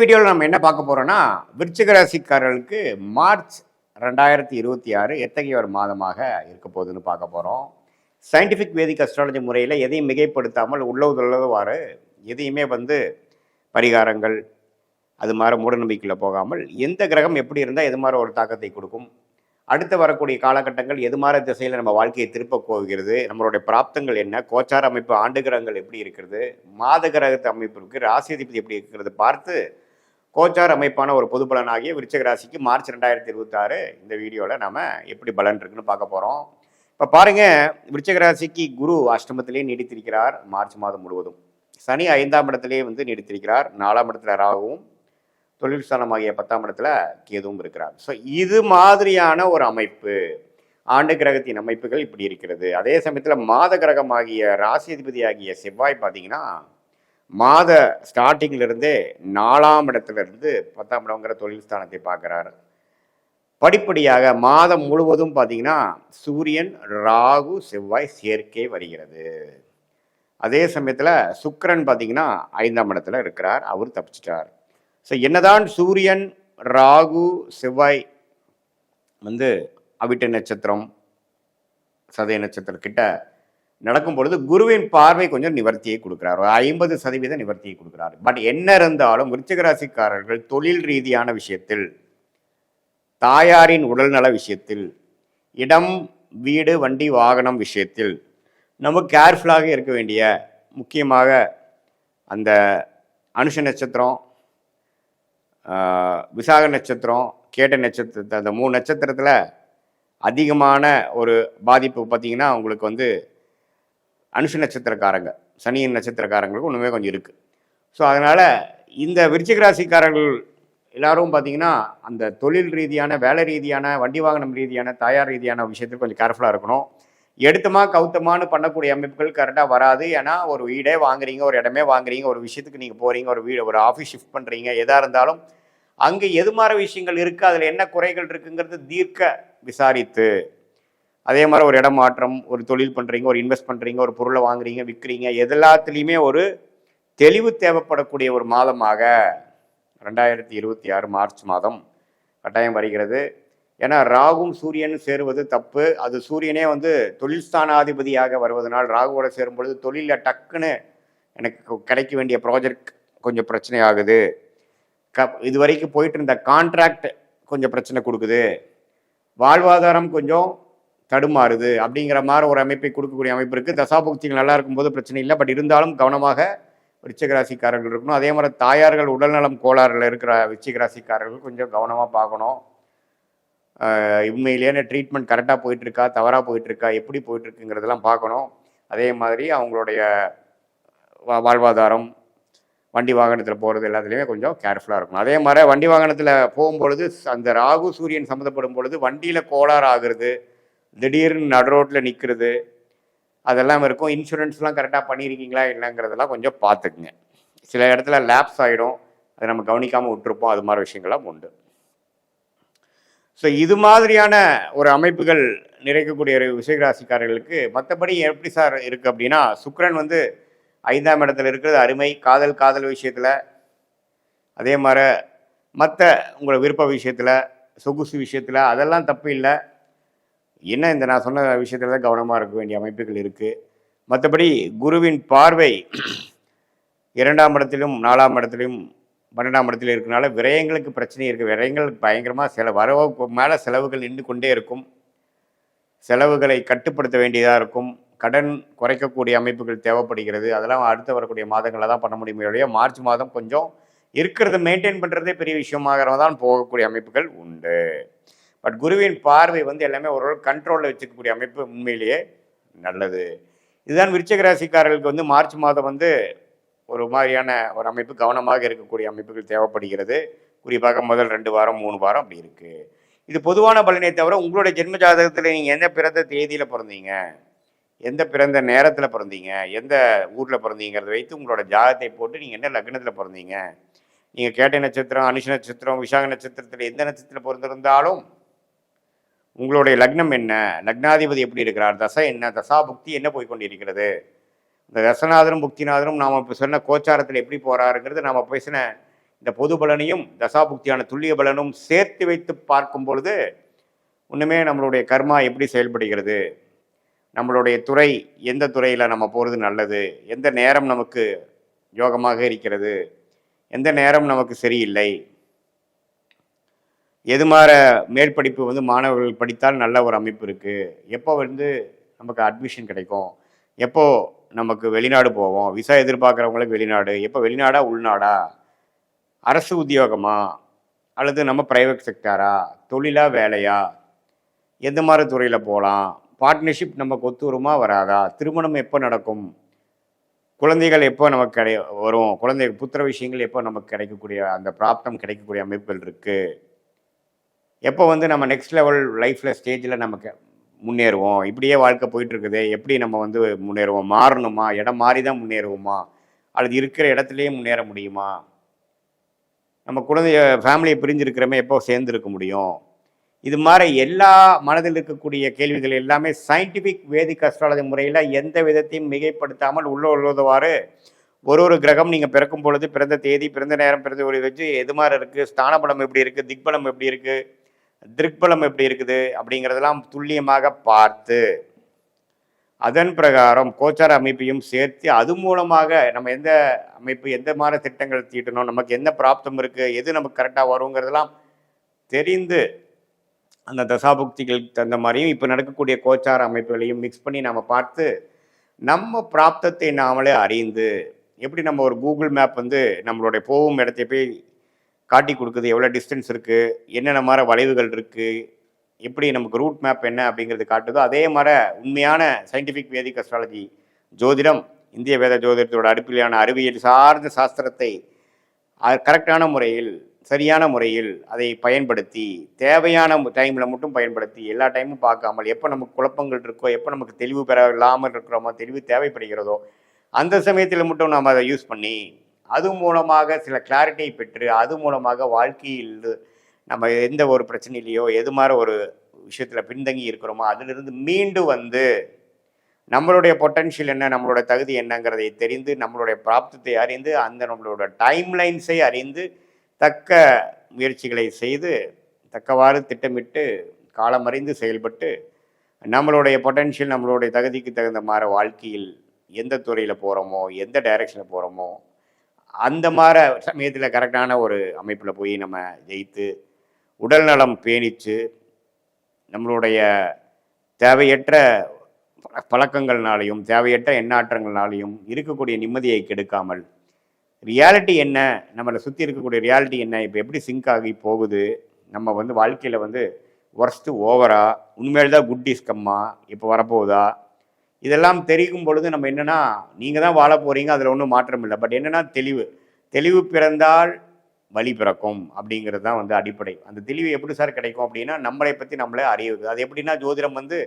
வீடியோவில் நம்ம என்ன பார்க்க போகிறோன்னா, விருச்சிக ராசிக்காரர்களுக்கு மார்ச் 2026 எத்தகைய ஒரு மாதமாக இருக்க போகுதுன்னு பார்க்க போகிறோம். சயின்டிஃபிக் வேதிக் அஸ்ட்ராலஜி முறையில் எதையும் மிகைப்படுத்தாமல் உள்ளதுள்ளவாறு எதையுமே பரிகாரங்கள் அது மாதிரி மூடநம்பிக்கையில் போகாமல் எந்த கிரகம் எப்படி இருந்தால் எது மாதிரி ஒரு தாக்கத்தை கொடுக்கும், அடுத்து வரக்கூடிய காலகட்டங்கள் எது மாதிரி திசையில் நம்ம வாழ்க்கையை திருப்ப போகிறது, நம்மளுடைய பிராப்தங்கள் என்ன, கோச்சார அமைப்பு ஆண்டு கிரகங்கள் எப்படி இருக்கிறது, மாத கிரகத்து அமைப்பு இருக்குது, ராசி அதிபதி எப்படி இருக்கிறது பார்த்து கோச்சார அமைப்பான ஒரு பொது பலனாகிய விருச்சிக ராசிக்கு மார்ச் 2026 இந்த வீடியோவில் நம்ம எப்படி பலன் இருக்குன்னு பார்க்க போகிறோம். இப்போ பாருங்கள், விருச்சிக ராசிக்கு குரு அஷ்டமத்திலே நீடித்திருக்கிறார் மார்ச் மாதம் முழுவதும். சனி 5ஆம் இடத்திலே நீடித்திருக்கிறார். 4ஆம் இடத்துல ராகுவும், தொழில் ஸ்தானமாகிய 10ஆம் இடத்துல கேதுவும் இருக்கிறார். ஸோ இது மாதிரியான ஒரு அமைப்பு, ஆண்டு கிரகத்தின் அமைப்புகள் இப்படி இருக்கிறது. அதே சமயத்தில் மாத கிரகமாகிய ராசி அதிபதி ஆகிய செவ்வாய் பார்த்தீங்கன்னா மாத ஸ்டார்டிங்கிலிருந்தே 4ஆம் இடத்துலேருந்து 10ஆம் இடங்கிற தொழில் ஸ்தானத்தை பார்க்குறாரு. படிப்படியாக மாதம் முழுவதும் பார்த்தீங்கன்னா சூரியன், ராகு, செவ்வாய் சேர்க்கை வருகிறது. அதே சமயத்தில் சுக்கிரன் பார்த்தீங்கன்னா 5ஆம் இடத்துல இருக்கிறார், அவர் தப்பிச்சிட்டார். ஸோ என்னதான் சூரியன், ராகு, செவ்வாய் அவிட்ட நட்சத்திரம், சதய நட்சத்திரம் கிட்ட நடக்கும் பொழுது குருவின் பார்வை கொஞ்சம் நிவர்த்தியை கொடுக்குறார், 50% நிவர்த்தியை கொடுக்குறாரு. பட் என்ன இருந்தாலும் விருச்சிக ராசிக்காரர்கள் தொழில் ரீதியான விஷயத்தில், தாயாரின் உடல்நல விஷயத்தில், இடம், வீடு, வண்டி, வாகனம் விஷயத்தில் நம்ம கேர்ஃபுல்லாக இருக்க வேண்டிய, முக்கியமாக அந்த அனுஷ நட்சத்திரம், விசாக நட்சத்திரம், கேட்ட நட்சத்திரத்தை, அந்த 3 நட்சத்திரத்தில் அதிகமான ஒரு பாதிப்பு பார்த்தீங்கன்னா உங்களுக்கு அனுஷ நட்சத்திரக்காரங்க, சனியின் நட்சத்திரக்காரங்களுக்கு ஒன்றுமே கொஞ்சம் இருக்குது. ஸோ அதனால் இந்த விருச்சிக ராசிக்காரர்கள் எல்லாரும் பார்த்தீங்கன்னா அந்த தொழில் ரீதியான, வேலை ரீதியான, வண்டி வாகனம் ரீதியான, தாயார் ரீதியான விஷயத்துக்கு கொஞ்சம் கேர்ஃபுல்லாக இருக்கணும். எடுத்தமா கவுத்தமானு பண்ணக்கூடிய அமைப்புகள் கரெக்டாக வராது. ஏன்னா ஒரு வீடே வாங்குறீங்க, ஒரு இடமே வாங்குறீங்க, ஒரு விஷயத்துக்கு நீங்கள் போகிறீங்க, ஒரு வீடு, ஒரு ஆஃபீஸ் ஷிஃப்ட் பண்ணுறீங்க, எதாக இருந்தாலும் அங்கே எது மாதிரி விஷயங்கள் இருக்குது, அதில் என்ன குறைகள் இருக்குங்கிறது தீர்க்க விசாரித்து, அதே மாதிரி ஒரு இடம் மாற்றம், ஒரு தொழில் பண்ணுறீங்க, ஒரு இன்வெஸ்ட் பண்ணுறீங்க, ஒரு பொருளை வாங்குறீங்க, விற்கிறீங்க, எல்லாத்துலேயுமே ஒரு தெளிவு தேவைப்படக்கூடிய ஒரு மாதமாக 2026 மார்ச் மாதம் கட்டாயம் வருகிறது. ஏன்னா ராகும் சூரியனும் சேருவது தப்பு. அது சூரியனே தொழில் ஸ்தானாதிபதியாக வருவதனால் ராகுவோட சேரும் பொழுது தொழிலில் டக்குன்னு எனக்கு கிடைக்க வேண்டிய ப்ராஜெக்ட் கொஞ்சம் பிரச்சனை ஆகுது, இது வரைக்கும் போயிட்டு இருந்த கான்ட்ராக்ட் கொஞ்சம் பிரச்சனை கொடுக்குது, வாழ்வாதாரம் கொஞ்சம் தடுமாறுது அப்படிங்கிற மாதிரி ஒரு அமைப்பை கொடுக்கக்கூடிய அமைப்பு இருக்குது. தசாபுக்திகள் நல்லா இருக்கும்போது பிரச்சனை இல்லை. பட் இருந்தாலும் கவனமாக விருச்சிக ராசிக்காரர்கள் இருக்கணும். அதே மாதிரி தாயார்கள் உடல்நலம் கோளாறுல இருக்கிற விருச்சிக ராசிக்காரர்கள் கொஞ்சம் கவனமாக பார்க்கணும். உண்மையிலேயே ட்ரீட்மெண்ட் கரெக்டாக போயிட்டுருக்கா, தவறாக போயிட்டுருக்கா, எப்படி போயிட்டுருக்குங்கிறதெல்லாம் பார்க்கணும். அதே மாதிரி அவங்களுடைய வாழ்வாதாரம், வண்டி வாகனத்தில் போகிறது எல்லாத்துலேயுமே கொஞ்சம் கேர்ஃபுல்லாக இருக்கணும். அதே மாதிரி வண்டி வாகனத்தில் போகும்பொழுது அந்த ராகு சூரியன் சம்மந்தப்படும் பொழுது வண்டியில் கோளாறு ஆகுறது, திடீர்னு நடு ரோட்டில் நிற்கிறது, அதெல்லாம் இருக்கும். இன்சூரன்ஸ்லாம் கரெக்டாக பண்ணியிருக்கீங்களா இல்லைங்கிறதெல்லாம் கொஞ்சம் பார்த்துக்குங்க. சில இடத்துல லேப்ஸ் ஆகிடும், அதை நம்ம கவனிக்காமல் விட்டுருப்போம். அது மாதிரி விஷயங்கள்லாம் உண்டு. ஸோ இது மாதிரியான ஒரு அமைப்புகள் நிறைக்கக்கூடிய விருச்சிக ராசிக்காரர்களுக்கு மற்றபடி எப்படி சார் இருக்குது அப்படின்னா, சுக்கிரன் 5ஆம் இடத்துல இருக்கிறது அருமை. காதல் விஷயத்தில், அதே மாதிரி மற்ற உங்களோட விருப்ப விஷயத்தில், சொகுசு விஷயத்தில் அதெல்லாம் தப்பு இல்லை. என்ன இந்த நான் சொன்ன விஷயத்தில் தான் கவனமாக இருக்க வேண்டிய அமைப்புகள் இருக்குது. மற்றபடி குருவின் பார்வை 2ஆம் இடத்திலும் 4ஆம் இடத்திலும் 12ஆம் இடத்துல இருக்கிறனால விரயங்களுக்கு பிரச்சனை இருக்குது. விரயங்களுக்கு பயங்கரமாக வரவுக்கு மேலே செலவுகள் நின்று கொண்டே இருக்கும். செலவுகளை கட்டுப்படுத்த வேண்டியதாக இருக்கும். கடன் குறைக்கக்கூடிய அமைப்புகள் தேவைப்படுகிறது. அதெல்லாம் அடுத்து வரக்கூடிய மாதங்களில் தான் பண்ண முடியுமே ஒழிய மார்ச் மாதம் கொஞ்சம் இருக்கிறத மெயின்டைன் பண்ணுறதே பெரிய விஷயமாக தான் போகக்கூடிய அமைப்புகள் உண்டு. பட் குருவின் பார்வை எல்லாமே ஒரு கண்ட்ரோலில் வச்சுக்கக்கூடிய அமைப்பு உண்மையிலேயே நல்லது. இதுதான் விருச்சிக ராசிக்காரர்களுக்கு மார்ச் மாதம் ஒரு மாதிரியான ஒரு அமைப்பு, கவனமாக இருக்கக்கூடிய அமைப்புகள் தேவைப்படுகிறது. குறிப்பாக முதல் 2 வாரம் 3 வாரம் அப்படி இருக்குது. இது பொதுவான பலனை தவிர உங்களுடைய ஜென்ம ஜாதகத்தில் நீங்கள் எந்த பிறந்த தேதியில் பிறந்தீங்க, எந்த பிறந்த நேரத்தில் பிறந்தீங்க, எந்த ஊரில் பிறந்தீங்கிறத வைத்து உங்களோட ஜாதகத்தை போட்டு நீங்கள் என்ன லக்னத்தில் பிறந்தீங்க, நீங்கள் கேட்டை நட்சத்திரம், அனுஷ நட்சத்திரம், விசாக நட்சத்திரத்தில் எந்த நட்சத்திரத்தில் பிறந்திருந்தாலும் உங்களுடைய லக்னம் என்ன, லக்னாதிபதி எப்படி இருக்கிறார், தசை என்ன, தசாபுக்தி என்ன போய்கொண்டிருக்கிறது, இந்த தசநாதரும் புக்திநாதரும் நாம் இப்போ சொன்ன கோச்சாரத்தில் எப்படி போகிறாருங்கிறது நாம் பேசின இந்த பொது பலனையும் தசாபுக்தியான துல்லிய பலனும் சேர்த்து வைத்து பார்க்கும் பொழுது ஒன்றுமே நம்மளுடைய கர்மா எப்படி செயல்படுகிறது, நம்மளுடைய துறை எந்த துறையில் நம்ம போகிறது நல்லது, எந்த நேரம் நமக்கு யோகமாக இருக்கிறது, எந்த நேரம் நமக்கு சரியில்லை, எது மாதிரி மேற்படிப்பு வந்து மாணவர்கள் படித்தால் நல்ல ஒரு அமைப்பு இருக்குது, எப்போ வந்து நமக்கு அட்மிஷன் கிடைக்கும், எப்போ நமக்கு வெளிநாடு போவோம், விசா எதிர்பார்க்குறவங்களுக்கு வெளிநாடு, எப்போ வெளிநாடா உள்நாடா, அரசு உத்தியோகமா அல்லது நம்ம ப்ரைவேட் செக்டாரா, தொழிலா வேலையா, எந்த மாதிரி துறையில் போகலாம், பார்ட்னர்ஷிப் நமக்கு ஒத்து வருமா வராதா, திருமணம் எப்போ நடக்கும், குழந்தைகள் எப்போ நமக்கு வரும், குழந்தை புத்திர விஷயங்கள் எப்போ நமக்கு கிடைக்கக்கூடிய அந்த பிராப்தம் கிடைக்கக்கூடிய அமைப்புகள் இருக்குது, எப்போ வந்து நம்ம நெக்ஸ்ட் லெவல் லைஃப்பில் ஸ்டேஜில் நமக்கு முன்னேறுவோம், இப்படியே வாழ்க்கை போயிட்டுருக்குது, எப்படி நம்ம வந்து முன்னேறுவோம், மாறணுமா, இடம் மாறி தான் முன்னேறுவோமா அல்லது இருக்கிற இடத்துலையே முன்னேற முடியுமா, நம்ம குழந்தைய ஃபேமிலியை பிரிஞ்சிருக்கிறமே எப்போ சேர்ந்துருக்க முடியும், இது மாதிரி எல்லா மனதில் இருக்கக்கூடிய கேள்விகள் எல்லாமே சயின்டிஃபிக் வேதிக் அஸ்ட்ராலஜி முறையில் எந்த விதத்தையும் மிகைப்படுத்தாமல் உள்ளவாறு ஒரு கிரகம் நீங்கள் பிறக்கும் பொழுது பிறந்த தேதி, பிறந்த நேரம், பிறந்த ஒரு வச்சு எது மாதிரி இருக்குது, ஸ்தானபலம் எப்படி இருக்குது, திக்பலம் எப்படி இருக்குது, திருக்பலம் எப்படி இருக்குது அப்படிங்கிறதெல்லாம் துல்லியமாக பார்த்து அதன் பிரகாரம் கோச்சார அமைப்பையும் சேர்த்து அது மூலமாக நம்ம எந்த அமைப்பு எந்த மாதிரி திட்டங்கள் தீட்டணும், நமக்கு என்ன பிராப்தம் இருக்குது, எது நமக்கு கரெக்டாக வருங்கிறதெல்லாம் தெரிந்து அந்த தசாபுக்திகளுக்கு தகுந்த மாதிரியும் இப்போ நடக்கக்கூடிய கோச்சார அமைப்புகளையும் மிக்ஸ் பண்ணி நம்ம பார்த்து நம்ம பிராப்தத்தை நாமளே அறிந்து எப்படி நம்ம ஒரு கூகுள் மேப் வந்து நம்மளுடைய போகும் இடத்தை போய் காட்டி கொடுக்குது, எவ்வளோ டிஸ்டன்ஸ் இருக்குது, என்னென்ன மாதிரி வளைவுகள் இருக்குது, எப்படி நமக்கு ரூட் மேப் என்ன அப்படிங்கிறது காட்டுதோ அதே மாதிரி உண்மையான சயின்டிஃபிக் வேதிக் அஸ்ட்ராலஜி ஜோதிடம், இந்திய வேத ஜோதிடத்தோட அடிப்படையான அறிவியல் சார்ந்த சாஸ்திரத்தை கரெக்டான முறையில் சரியான முறையில் அதை பயன்படுத்தி தேவையான டைமில் மட்டும் பயன்படுத்தி எல்லா டைமும் பார்க்காமல் எப்போ நமக்கு குழப்பங்கள் இருக்கோ, எப்போ நமக்கு தெளிவு பெற இல்லாமல் இருக்கிறோமோ, தெளிவு தேவைப்படுகிறதோ அந்த சமயத்தில் மட்டும் நாம் அதை யூஸ் பண்ணி அது மூலமாக சில கிளாரிட்டியை பெற்று அது மூலமாக வாழ்க்கையில் நம்ம எந்த ஒரு பிரச்சனையிலையோ எது மாதிரி ஒரு விஷயத்தில் பின்தங்கி இருக்கிறோமோ அதிலிருந்து மீண்டு வந்து நம்மளுடைய பொட்டன்ஷியல் என்ன, நம்மளோட தகுதி என்னங்கிறதை தெரிந்து நம்மளுடைய பிராப்தத்தை அறிந்து அந்த நம்மளோட டைம்லைன்ஸை அறிந்து தக்க முயற்சிகளை செய்து தக்கவாறு திட்டமிட்டு காலமறிந்து செயல்பட்டு நம்மளுடைய பொட்டன்ஷியல் நம்மளுடைய தகுதிக்கு தகுந்த மாதிரி வாழ்க்கையில் எந்த துறையில் போகிறோமோ எந்த டைரெக்ஷனில் போகிறோமோ அந்த மாதிரி சமயத்தில் கரெக்டான ஒரு அமைப்பில் போய் நம்ம ஜெயித்து உடல் நலம் பேணிச்சு நம்மளுடைய தேவையற்ற பழக்கங்கள்னாலையும் தேவையற்ற எண்ணாற்றங்கள்னாலையும் இருக்கக்கூடிய நிம்மதியை கெடுக்காமல் ரியாலிட்டி என்ன, நம்மளை சுற்றி இருக்கக்கூடிய ரியாலிட்டி என்ன, இப்போ எப்படி சிங்க் ஆகி போகுது, நம்ம வந்து வாழ்க்கையில் வந்து ஒர்ஸ்ட்டு ஓவரா, உண்மையில்தான் தான் குட் இஸ் கம்மா இப்போ வரப்போகுதா, இதெல்லாம் தெரியும் பொழுது நம்ம என்னென்னா நீங்கள் தான் வாழ போகிறீங்க, அதில் ஒன்றும் மாற்றம் இல்லை. பட் என்னென்னா தெளிவு பிறந்தால் வழி பிறக்கும் அப்படிங்கிறது தான் வந்து அடிப்படை. அந்த தெளிவு எப்படி சார் கிடைக்கும் அப்படின்னா நம்மளை பற்றி நம்மளே அறியுது. அது எப்படின்னா ஜோதிடம் வந்து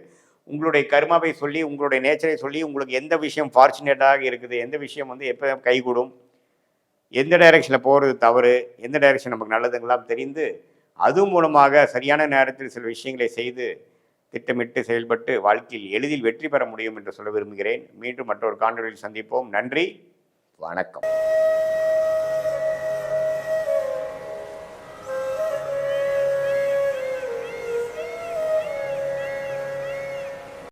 உங்களுடைய கர்மாவை சொல்லி உங்களுடைய நேச்சரை சொல்லி உங்களுக்கு எந்த விஷயம் ஃபார்ச்சுனேட்டாக இருக்குது, எந்த விஷயம் வந்து எப்போ கைகூடும், எந்த டைரெக்ஷனில் போகிறது தவறு, எந்த டைரெக்ஷன் நமக்கு நல்லதுங்களாம் தெரிந்து அது மூலமாக சரியான நேரத்தில் சில விஷயங்களை செய்து திட்டமிட்டு செயல்பட்டு வாழ்க்கையில் எளிதில் வெற்றி பெற முடியும் என்று சொல்ல விரும்புகிறேன். மீண்டும் மற்றொரு காணொலியில் சந்திப்போம். நன்றி, வணக்கம்.